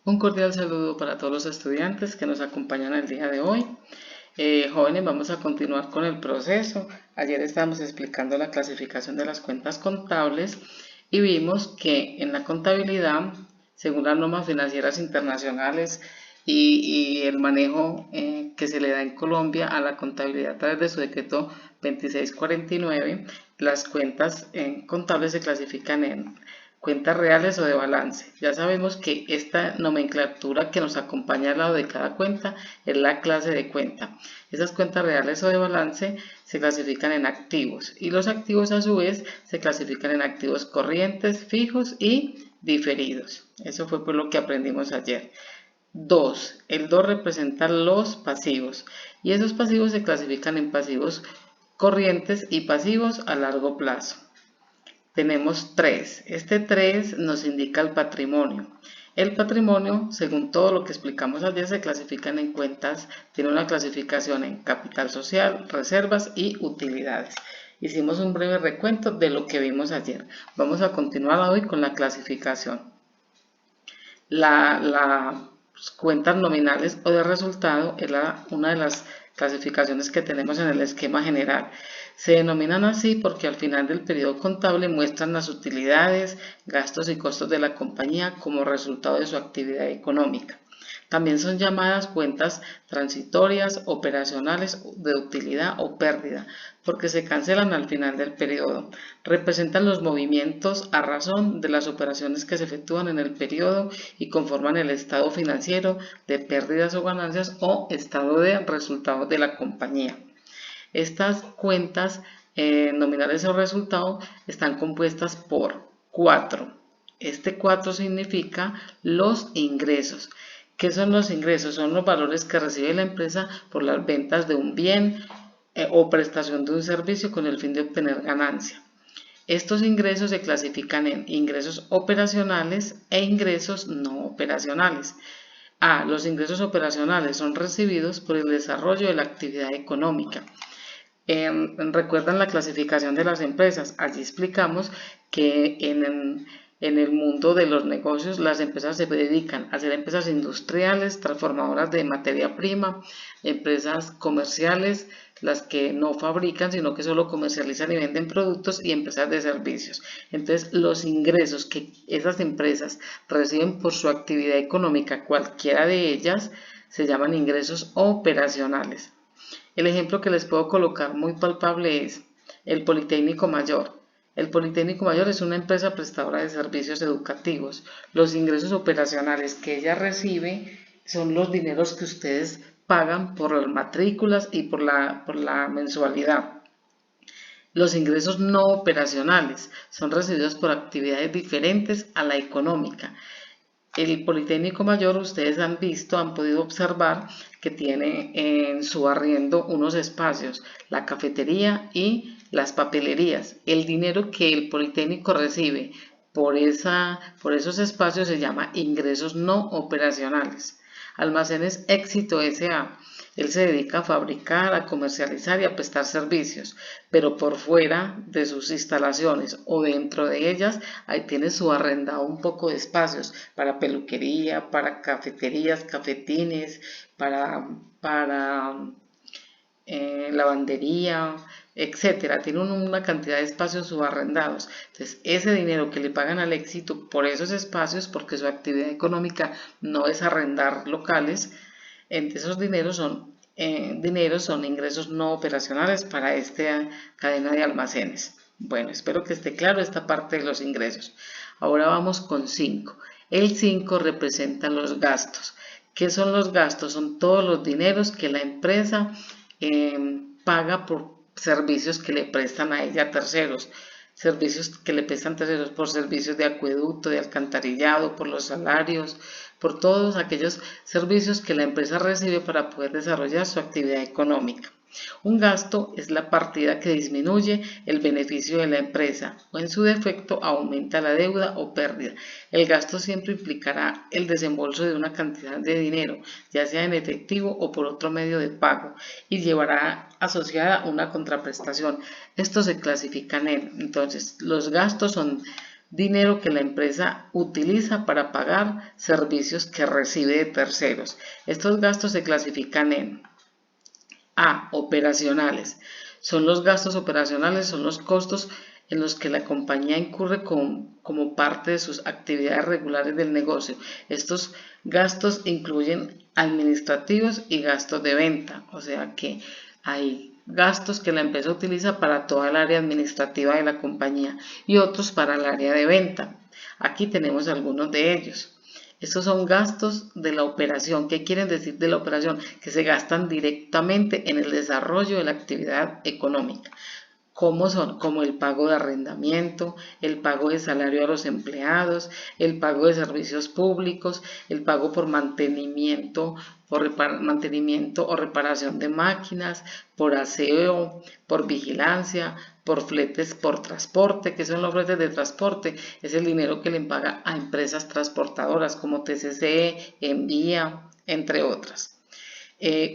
Un cordial saludo para todos los estudiantes que nos acompañan el día de hoy. Jóvenes, vamos a continuar con el proceso. Ayer estábamos explicando la clasificación de las cuentas contables y vimos que en la contabilidad, según las normas financieras internacionales y el manejo que se le da en Colombia a la contabilidad a través de su decreto 2649, las cuentas contables se clasifican en cuentas reales o de balance. Ya sabemos que esta nomenclatura que nos acompaña al lado de cada cuenta es la clase de cuenta. Esas cuentas reales o de balance se clasifican en activos y los activos a su vez se clasifican en activos corrientes, fijos y diferidos. Eso fue por lo que aprendimos ayer. 2. El 2 representa los pasivos y esos pasivos se clasifican en pasivos corrientes y pasivos a largo plazo. Tenemos 3. Este 3 nos indica el patrimonio. El patrimonio, según todo lo que explicamos ayer, se clasifican en cuentas, tiene una clasificación en capital social, reservas y utilidades. Hicimos un breve recuento de lo que vimos ayer. Vamos a continuar hoy con la clasificación. Las cuentas nominales o de resultado es una de las clasificaciones que tenemos en el esquema general. Se denominan así porque al final del periodo contable muestran las utilidades, gastos y costos de la compañía como resultado de su actividad económica. También son llamadas cuentas transitorias, operacionales, de utilidad o pérdida, porque se cancelan al final del periodo. Representan los movimientos a razón de las operaciones que se efectúan en el periodo y conforman el estado financiero de pérdidas o ganancias o estado de resultados de la compañía. Estas cuentas nominales o resultado están compuestas por 4. Este 4 significa los ingresos. ¿Qué son los ingresos? Son los valores que recibe la empresa por las ventas de un bien o prestación de un servicio con el fin de obtener ganancia. Estos ingresos se clasifican en ingresos operacionales e ingresos no operacionales. Los ingresos operacionales son recibidos por el desarrollo de la actividad económica. ¿Recuerdan la clasificación de las empresas? Allí explicamos que en el mundo de los negocios las empresas se dedican a ser empresas industriales, transformadoras de materia prima, empresas comerciales, las que no fabrican sino que solo comercializan y venden productos, y empresas de servicios. Entonces los ingresos que esas empresas reciben por su actividad económica, cualquiera de ellas, se llaman ingresos operacionales. El ejemplo que les puedo colocar muy palpable es el Politécnico Mayor. El Politécnico Mayor es una empresa prestadora de servicios educativos. Los ingresos operacionales que ella recibe son los dineros que ustedes pagan por las matrículas y por la mensualidad. Los ingresos no operacionales son recibidos por actividades diferentes a la económica. El Politécnico Mayor, ustedes han podido observar que tiene en su arriendo unos espacios, la cafetería y las papelerías. El dinero que el Politécnico recibe por esos espacios se llama ingresos no operacionales. Almacenes Éxito S.A. Él se dedica a fabricar, a comercializar y a prestar servicios, pero por fuera de sus instalaciones o dentro de ellas, ahí tiene su arrendado un poco de espacios para peluquería, para cafeterías, cafetines, para lavandería, etcétera. Tiene una cantidad de espacios subarrendados. Entonces, ese dinero que le pagan al Éxito por esos espacios, porque su actividad económica no es arrendar locales, esos dineros son ingresos no operacionales para esta cadena de almacenes. Bueno, espero que esté claro esta parte de los ingresos. Ahora vamos con 5. El 5 representa los gastos. ¿Qué son los gastos? Son todos los dineros que la empresa paga por servicios que le prestan a ella terceros. Servicios que le prestan terceros por servicios de acueducto, de alcantarillado, por los salarios, por todos aquellos servicios que la empresa recibe para poder desarrollar su actividad económica. Un gasto es la partida que disminuye el beneficio de la empresa o en su defecto aumenta la deuda o pérdida. El gasto siempre implicará el desembolso de una cantidad de dinero, ya sea en efectivo o por otro medio de pago, y llevará asociada una contraprestación. Esto se clasifica entonces, los gastos son dinero que la empresa utiliza para pagar servicios que recibe de terceros. Estos gastos se clasifican en A. Operacionales. Son los gastos operacionales, son los costos en los que la compañía incurre como parte de sus actividades regulares del negocio. Estos gastos incluyen administrativos y gastos de venta, o sea que hay gastos que la empresa utiliza para toda el área administrativa de la compañía y otros para el área de venta. Aquí tenemos algunos de ellos. Estos son gastos de la operación. ¿Qué quieren decir de la operación? Que se gastan directamente en el desarrollo de la actividad económica. ¿Cómo son? Como el pago de arrendamiento, el pago de salario a los empleados, el pago de servicios públicos, el pago por mantenimiento, mantenimiento o reparación de máquinas, por aseo, por vigilancia, por fletes por transporte. ¿Qué son los fletes de transporte? Es el dinero que le paga a empresas transportadoras como TCC, Envía, entre otras.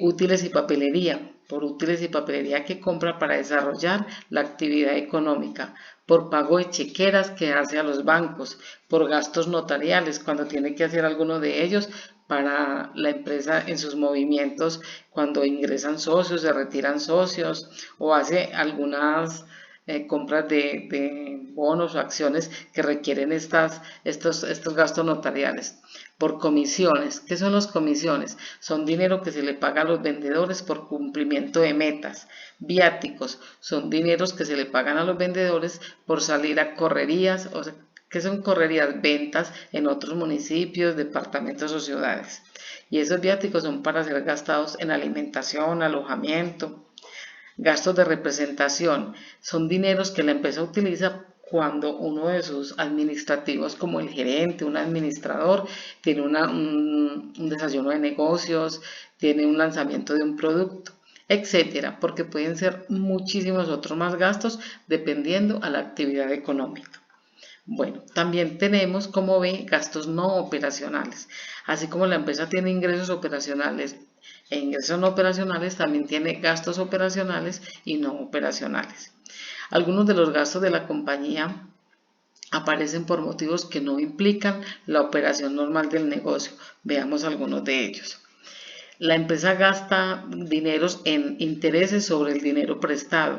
Útiles y papelería, por útiles y papelería que compra para desarrollar la actividad económica, por pago de chequeras que hace a los bancos, por gastos notariales cuando tiene que hacer alguno de ellos para la empresa en sus movimientos, cuando ingresan socios, se retiran socios o hace algunas compras de bonos o acciones que requieren estos gastos notariales. Por comisiones. ¿Qué son las comisiones? Son dinero que se le paga a los vendedores por cumplimiento de metas. Viáticos son dineros que se le pagan a los vendedores por salir a correrías. O sea, ¿qué son correrías? Ventas en otros municipios, departamentos o ciudades. Y esos viáticos son para ser gastados en alimentación, alojamiento. Gastos de representación son dineros que la empresa utiliza cuando uno de sus administrativos, como el gerente, un administrador, tiene un desayuno de negocios, tiene un lanzamiento de un producto, etcétera, porque pueden ser muchísimos otros más gastos dependiendo a la actividad económica. Bueno, también tenemos, como ve, gastos no operacionales. Así como la empresa tiene ingresos operacionales e ingresos no operacionales, también tiene gastos operacionales y no operacionales. Algunos de los gastos de la compañía aparecen por motivos que no implican la operación normal del negocio. Veamos algunos de ellos. La empresa gasta dineros en intereses sobre el dinero prestado.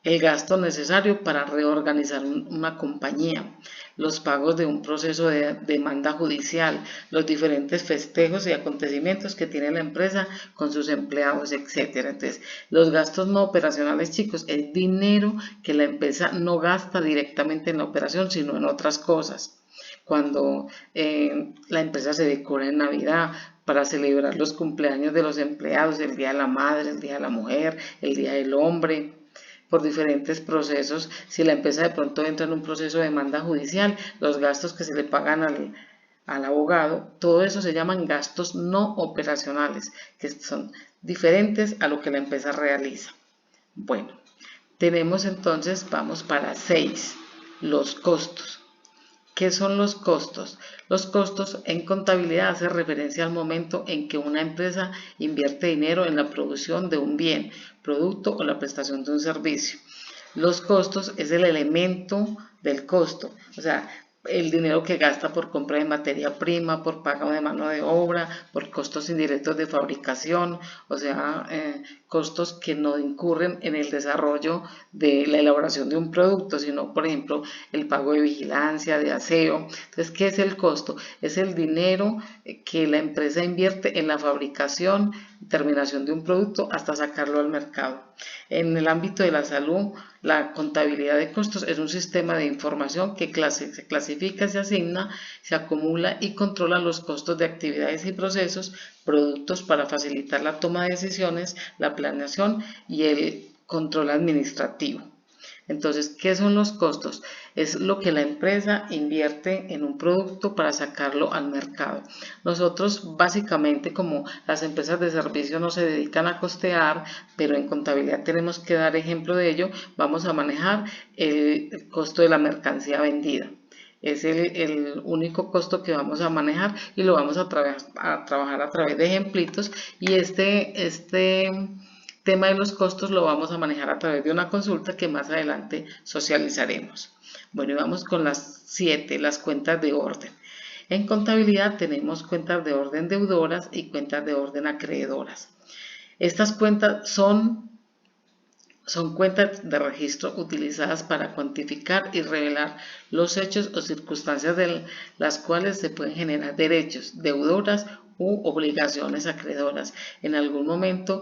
El gasto necesario para reorganizar una compañía, los pagos de un proceso de demanda judicial, los diferentes festejos y acontecimientos que tiene la empresa con sus empleados, etc. Entonces, los gastos no operacionales, chicos, es dinero que la empresa no gasta directamente en la operación, sino en otras cosas. Cuando la empresa se decora en Navidad para celebrar los cumpleaños de los empleados, el Día de la Madre, el Día de la Mujer, el Día del Hombre, por diferentes procesos. Si la empresa de pronto entra en un proceso de demanda judicial, los gastos que se le pagan al abogado, todo eso se llaman gastos no operacionales, que son diferentes a lo que la empresa realiza. Bueno, tenemos entonces, vamos para 6, los costos. ¿Qué son los costos? Los costos en contabilidad hacen referencia al momento en que una empresa invierte dinero en la producción de un bien, producto o la prestación de un servicio. Los costos es el elemento del costo, o sea, el dinero que gasta por compra de materia prima, por pago de mano de obra, por costos indirectos de fabricación, o sea, costos que no incurren en el desarrollo de la elaboración de un producto, sino, por ejemplo, el pago de vigilancia, de aseo. Entonces, ¿qué es el costo? Es el dinero que la empresa invierte en la fabricación, terminación de un producto hasta sacarlo al mercado. En el ámbito de la salud, la contabilidad de costos es un sistema de información que se clasifica, se asigna, se acumula y controla los costos de actividades y procesos, productos para facilitar la toma de decisiones, la planeación y el control administrativo. Entonces, ¿qué son los costos? Es lo que la empresa invierte en un producto para sacarlo al mercado. Nosotros básicamente, como las empresas de servicio no se dedican a costear, pero en contabilidad tenemos que dar ejemplo de ello, vamos a manejar el costo de la mercancía vendida. Es el único costo que vamos a manejar y lo vamos a trabajar a través de ejemplitos, y este tema de los costos lo vamos a manejar a través de una consulta que más adelante socializaremos. Bueno, y vamos con las 7, las cuentas de orden. En contabilidad tenemos cuentas de orden deudoras y cuentas de orden acreedoras. Estas cuentas son cuentas de registro utilizadas para cuantificar y revelar los hechos o circunstancias de las cuales se pueden generar derechos, deudoras u obligaciones acreedoras. En algún momento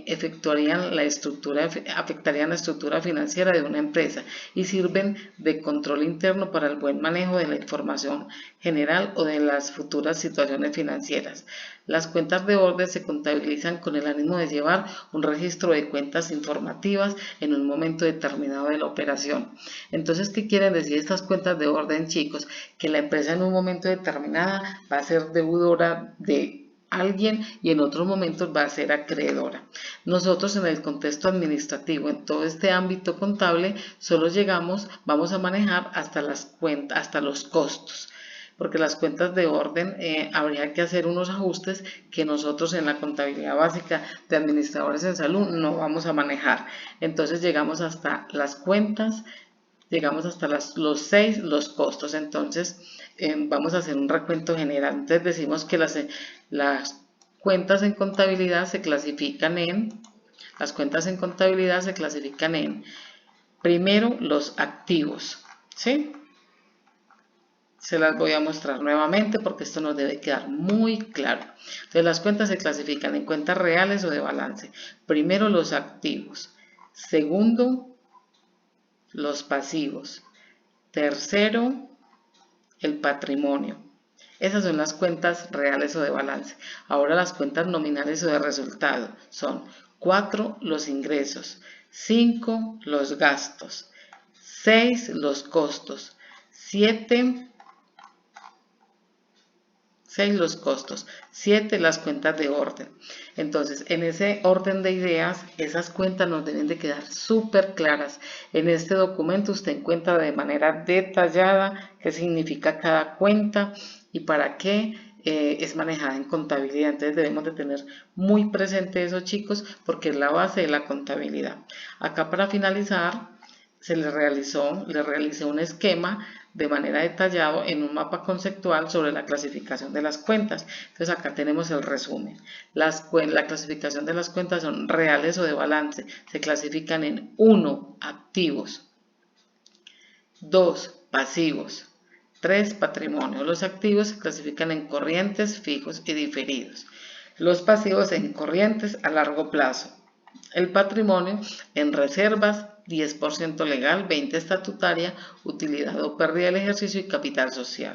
afectarían la estructura financiera de una empresa y sirven de control interno para el buen manejo de la información general o de las futuras situaciones financieras. Las cuentas de orden se contabilizan con el ánimo de llevar un registro de cuentas informativas en un momento determinado de la operación. Entonces, ¿qué quieren decir estas cuentas de orden, chicos? Que la empresa en un momento determinado va a ser deudora de alguien y en otros momentos va a ser acreedora. Nosotros en el contexto administrativo, en todo este ámbito contable, solo vamos a manejar hasta los costos, porque las cuentas de orden habría que hacer unos ajustes que nosotros en la contabilidad básica de administradores en salud no vamos a manejar. Entonces llegamos hasta las cuentas, llegamos hasta los 6, los costos. Entonces vamos a hacer un recuento general. Entonces decimos que las cuentas en contabilidad se clasifican en, primero los activos, ¿sí? Se las voy a mostrar nuevamente porque esto nos debe quedar muy claro. Entonces las cuentas se clasifican en cuentas reales o de balance. Primero los activos. Segundo, los pasivos. Tercero, el patrimonio. Esas son las cuentas reales o de balance. Ahora las cuentas nominales o de resultado son 4, los ingresos. 5, los gastos. 6, los costos. 7, los costos, 7 las cuentas de orden. Entonces, en ese orden de ideas, esas cuentas nos deben de quedar súper claras. En este documento usted encuentra de manera detallada qué significa cada cuenta y para qué es manejada en contabilidad. Entonces debemos de tener muy presente eso, chicos, porque es la base de la contabilidad. Acá para finalizar, le realicé un esquema de manera detallado en un mapa conceptual sobre la clasificación de las cuentas. Entonces acá tenemos el resumen. La clasificación de las cuentas son reales o de balance. Se clasifican en 1, activos, 2, pasivos, 3, patrimonio. Los activos se clasifican en corrientes, fijos y diferidos. Los pasivos en corrientes a largo plazo. El patrimonio en reservas, 10% legal, 20% estatutaria, utilidad o pérdida del ejercicio y capital social.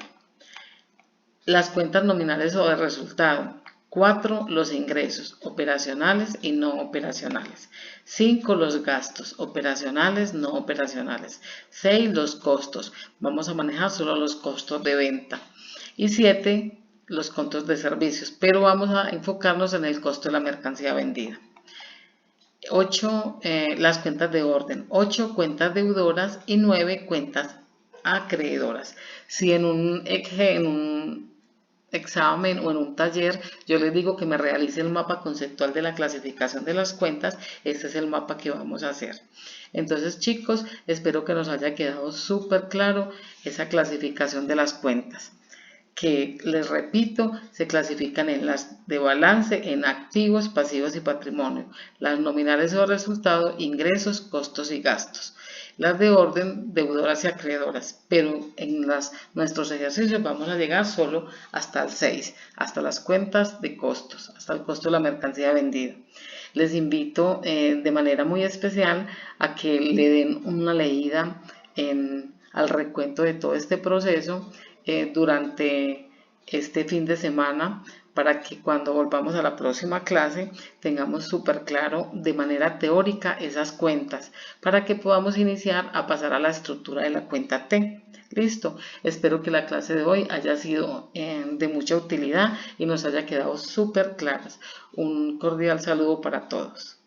Las cuentas nominales o de resultado. 4, los ingresos, operacionales y no operacionales. 5, los gastos, operacionales, no operacionales. 6, los costos. Vamos a manejar solo los costos de venta. Y 7, los costos de servicios, pero vamos a enfocarnos en el costo de la mercancía vendida. 8, las cuentas de orden, 8 cuentas deudoras y 9 cuentas acreedoras. Si en un examen o en un taller yo les digo que me realice el mapa conceptual de la clasificación de las cuentas, este es el mapa que vamos a hacer. Entonces, chicos, espero que nos haya quedado súper claro esa clasificación de las cuentas, que les repito, se clasifican en las de balance, en activos, pasivos y patrimonio, las nominales o resultado, ingresos, costos y gastos, las de orden, deudoras y acreedoras, pero en nuestros ejercicios vamos a llegar solo hasta el 6, hasta las cuentas de costos, hasta el costo de la mercancía vendida. Les invito de manera muy especial a que le den una leída al recuento de todo este proceso durante este fin de semana, para que cuando volvamos a la próxima clase tengamos súper claro de manera teórica esas cuentas, para que podamos iniciar a pasar a la estructura de la cuenta T. Listo, espero que la clase de hoy haya sido de mucha utilidad y nos haya quedado súper claras. Un cordial saludo para todos.